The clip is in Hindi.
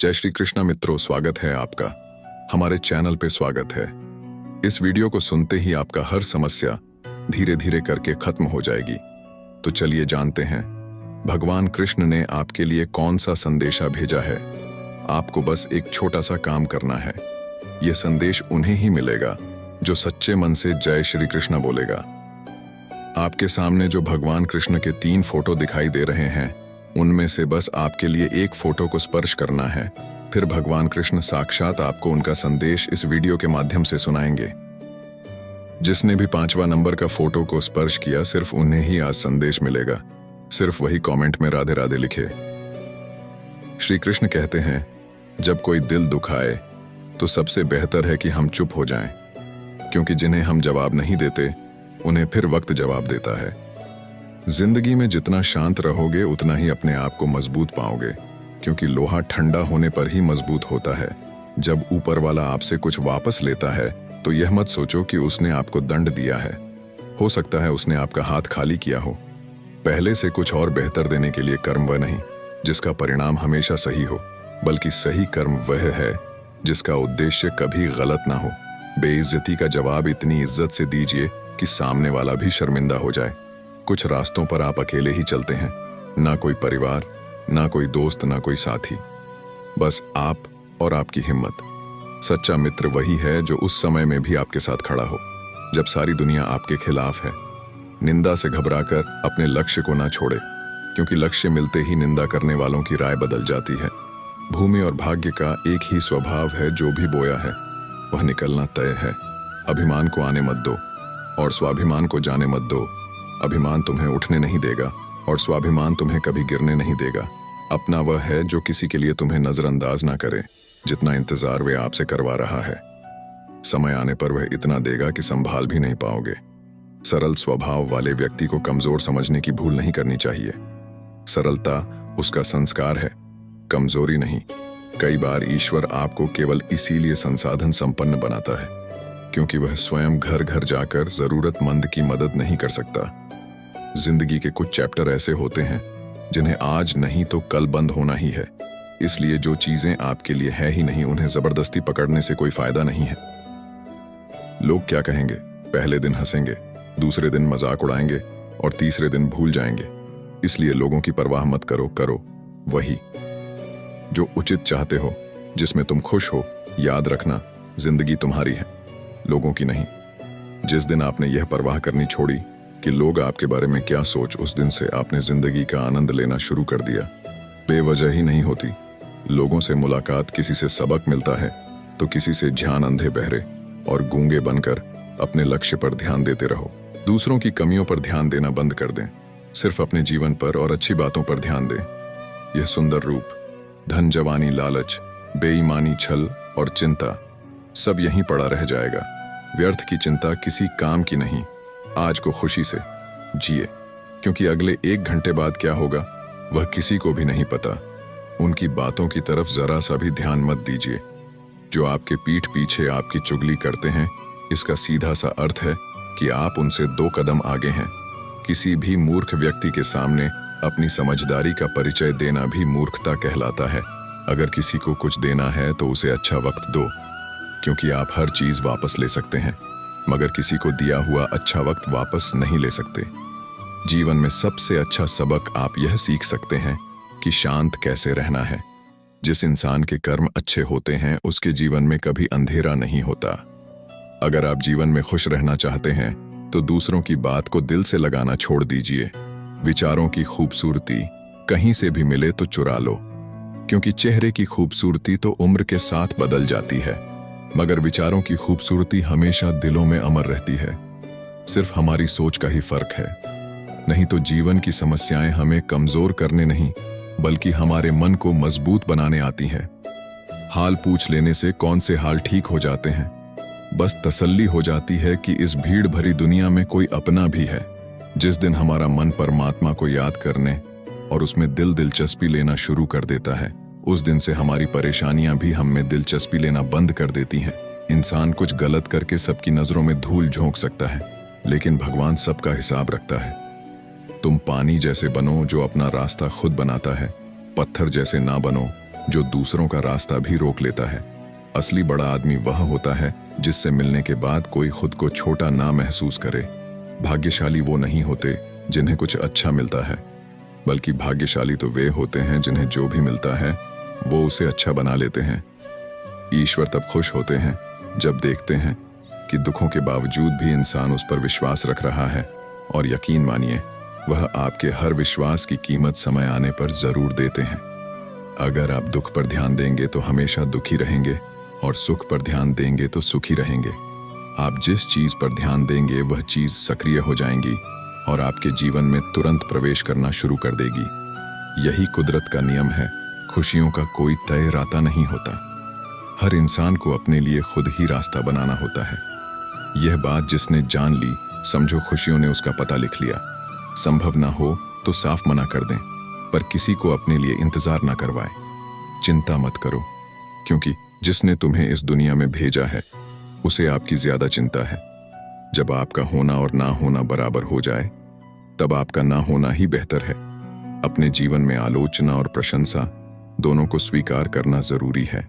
जय श्री कृष्णा मित्रों, स्वागत है आपका हमारे चैनल पे। स्वागत है। इस वीडियो को सुनते ही आपका हर समस्या धीरे धीरे करके खत्म हो जाएगी। तो चलिए जानते हैं भगवान कृष्ण ने आपके लिए कौन सा संदेशा भेजा है। आपको बस एक छोटा सा काम करना है। यह संदेश उन्हें ही मिलेगा जो सच्चे मन से जय श्री कृष्णा बोलेगा। आपके सामने जो भगवान कृष्ण के 3 फोटो दिखाई दे रहे हैं, उनमें से बस आपके लिए एक फोटो को स्पर्श करना है। फिर भगवान कृष्ण साक्षात आपको उनका संदेश इस वीडियो के माध्यम से सुनाएंगे। जिसने भी 5वां नंबर का फोटो को स्पर्श किया, सिर्फ उन्हें ही आज संदेश मिलेगा। सिर्फ वही कमेंट में राधे राधे लिखे। श्री कृष्ण कहते हैं, जब कोई दिल दुखाए तो सबसे बेहतर है कि हम चुप हो जाएं, क्योंकि जिन्हें हम जवाब नहीं देते उन्हें फिर वक्त जवाब देता है। जिंदगी में जितना शांत रहोगे उतना ही अपने आप को मजबूत पाओगे, क्योंकि लोहा ठंडा होने पर ही मजबूत होता है। जब ऊपर वाला आपसे कुछ वापस लेता है तो यह मत सोचो कि उसने आपको दंड दिया है। हो सकता है उसने आपका हाथ खाली किया हो। पहले से कुछ और बेहतर देने के लिए कर्म वह नहीं जिसका परिणाम हमेशा सही हो, बल्कि सही कर्म वह है जिसका उद्देश्य कभी गलत ना हो। बेइज्जती का जवाब इतनी इज्जत से दीजिए कि सामने वाला भी शर्मिंदा हो जाए। कुछ रास्तों पर आप अकेले ही चलते हैं, ना कोई परिवार, ना कोई दोस्त, ना कोई साथी, बस आप और आपकी हिम्मत। सच्चा मित्र वही है जो उस समय में भी आपके साथ खड़ा हो जब सारी दुनिया आपके खिलाफ है। निंदा से घबराकर अपने लक्ष्य को ना छोड़े, क्योंकि लक्ष्य मिलते ही निंदा करने वालों की राय बदल जाती है। भूमि और भाग्य का एक ही स्वभाव है, जो भी बोया है वह निकलना तय है। अभिमान को आने मत दो और स्वाभिमान को जाने मत दो। अभिमान तुम्हें उठने नहीं देगा और स्वाभिमान तुम्हें कभी गिरने नहीं देगा। अपना वह है जो किसी के लिए तुम्हें नजरअंदाज ना करे जितना इंतजार वे आपसे करवा रहा है। समय आने पर वह इतना देगा कि संभाल भी नहीं पाओगे। सरल स्वभाव वाले व्यक्ति को कमजोर समझने की भूल नहीं करनी चाहिए। सरलता उसका संस्कार है, कमजोरी नहीं। कई बार ईश्वर आपको केवल इसीलिए संसाधन संपन्न बनाता है क्योंकि वह स्वयं घर घर जाकर जरूरतमंद की मदद नहीं कर सकता। जिंदगी के कुछ चैप्टर ऐसे होते हैं जिन्हें आज नहीं तो कल बंद होना ही है। इसलिए जो चीजें आपके लिए है ही नहीं, उन्हें जबरदस्ती पकड़ने से कोई फायदा नहीं है। लोग क्या कहेंगे? पहले दिन हंसेंगे, दूसरे दिन मजाक उड़ाएंगे और तीसरे दिन भूल जाएंगे। इसलिए लोगों की परवाह मत करो। करो वही जो उचित चाहते हो, जिसमें तुम खुश हो। याद रखना, जिंदगी तुम्हारी है, लोगों की नहीं। जिस दिन आपने यह परवाह करनी छोड़ी कि लोग आपके बारे में क्या सोच, उस दिन से आपने जिंदगी का आनंद लेना शुरू कर दिया। बेवजह ही नहीं होती। लोगों से मुलाकात, किसी से सबक मिलता है तो किसी से ध्यान अंधे बहरे और गूंगे बनकर अपने लक्ष्य पर ध्यान देते रहो। दूसरों की कमियों पर ध्यान देना बंद कर दें। सिर्फ अपने जीवन पर और अच्छी बातों पर ध्यान दें। यह सुंदर रूप, धन, जवानी, लालच, बेईमानी, छल और चिंता सब यहीं पड़ा रह जाएगा। व्यर्थ की चिंता किसी काम की नहीं। आज को खुशी से जिए, क्योंकि अगले 1 घंटे बाद क्या होगा वह किसी को भी नहीं पता। उनकी बातों की तरफ जरा सा भी ध्यान मत दीजिए। जो आपके पीठ पीछे आपकी चुगली करते हैं, इसका सीधा सा अर्थ है कि आप उनसे 2 कदम आगे हैं। किसी भी मूर्ख व्यक्ति के सामने अपनी समझदारी का परिचय देना भी मूर्खता कहलाता है। अगर किसी को कुछ देना है तो उसे अच्छा वक्त दो, क्योंकि आप हर चीज वापस ले सकते हैं, मगर किसी को दिया हुआ अच्छा वक्त वापस नहीं ले सकते। जीवन में सबसे अच्छा सबक आप यह सीख सकते हैं कि शांत कैसे रहना है। जिस इंसान के कर्म अच्छे होते हैं उसके जीवन में कभी अंधेरा नहीं होता। अगर आप जीवन में खुश रहना चाहते हैं तो दूसरों की बात को दिल से लगाना छोड़ दीजिए। विचारों की खूबसूरती कहीं से भी मिले तो चुरा लो, क्योंकि चेहरे की खूबसूरती तो उम्र के साथ बदल जाती है, मगर विचारों की खूबसूरती हमेशा दिलों में अमर रहती है। सिर्फ हमारी सोच का ही फर्क है। नहीं तो जीवन की समस्याएं हमें कमजोर करने नहीं, बल्कि हमारे मन को मजबूत बनाने आती हैं। हाल पूछ लेने से कौन से हाल ठीक हो जाते हैं। बस तसल्ली हो जाती है कि इस भीड़ भरी दुनिया में कोई अपना भी है। जिस दिन हमारा मन परमात्मा को याद करने और उसमें दिलचस्पी लेना शुरू कर देता है, उस दिन से हमारी परेशानियां भी हम में दिलचस्पी लेना बंद कर देती हैं। इंसान कुछ गलत करके सबकी नजरों में धूल झोंक सकता है, लेकिन भगवान सबका हिसाब रखता है। तुम पानी जैसे बनो जो अपना रास्ता खुद बनाता है, पत्थर जैसे ना बनो जो दूसरों का रास्ता भी रोक लेता है। असली बड़ा आदमी वह होता है जिससे मिलने के बाद कोई खुद को छोटा ना महसूस करे। भाग्यशाली वो नहीं होते जिन्हें कुछ अच्छा मिलता है, बल्कि भाग्यशाली तो वे होते हैं जिन्हें जो भी मिलता है वो उसे अच्छा बना लेते हैं। ईश्वर तब खुश होते हैं जब देखते हैं कि दुखों के बावजूद भी इंसान उस पर विश्वास रख रहा है, और यकीन मानिए वह आपके हर विश्वास की कीमत समय आने पर जरूर देते हैं। अगर आप दुख पर ध्यान देंगे तो हमेशा दुखी रहेंगे, और सुख पर ध्यान देंगे तो सुखी रहेंगे। आप जिस चीज पर ध्यान देंगे वह चीज सक्रिय हो जाएंगी और आपके जीवन में तुरंत प्रवेश करना शुरू कर देगी। यही कुदरत का नियम है। खुशियों का कोई तय रास्ता नहीं होता, हर इंसान को अपने लिए खुद ही रास्ता बनाना होता है। यह बात जिसने जान ली, समझो खुशियों ने उसका पता लिख लिया। संभव ना हो तो साफ मना कर दें, पर किसी को अपने लिए इंतजार ना करवाएं। चिंता मत करो, क्योंकि जिसने तुम्हें इस दुनिया में भेजा है उसे आपकी ज्यादा चिंता है। जब आपका होना और ना होना बराबर हो जाए, तब आपका ना होना ही बेहतर है। अपने जीवन में आलोचना और प्रशंसा दोनों को स्वीकार करना जरूरी है।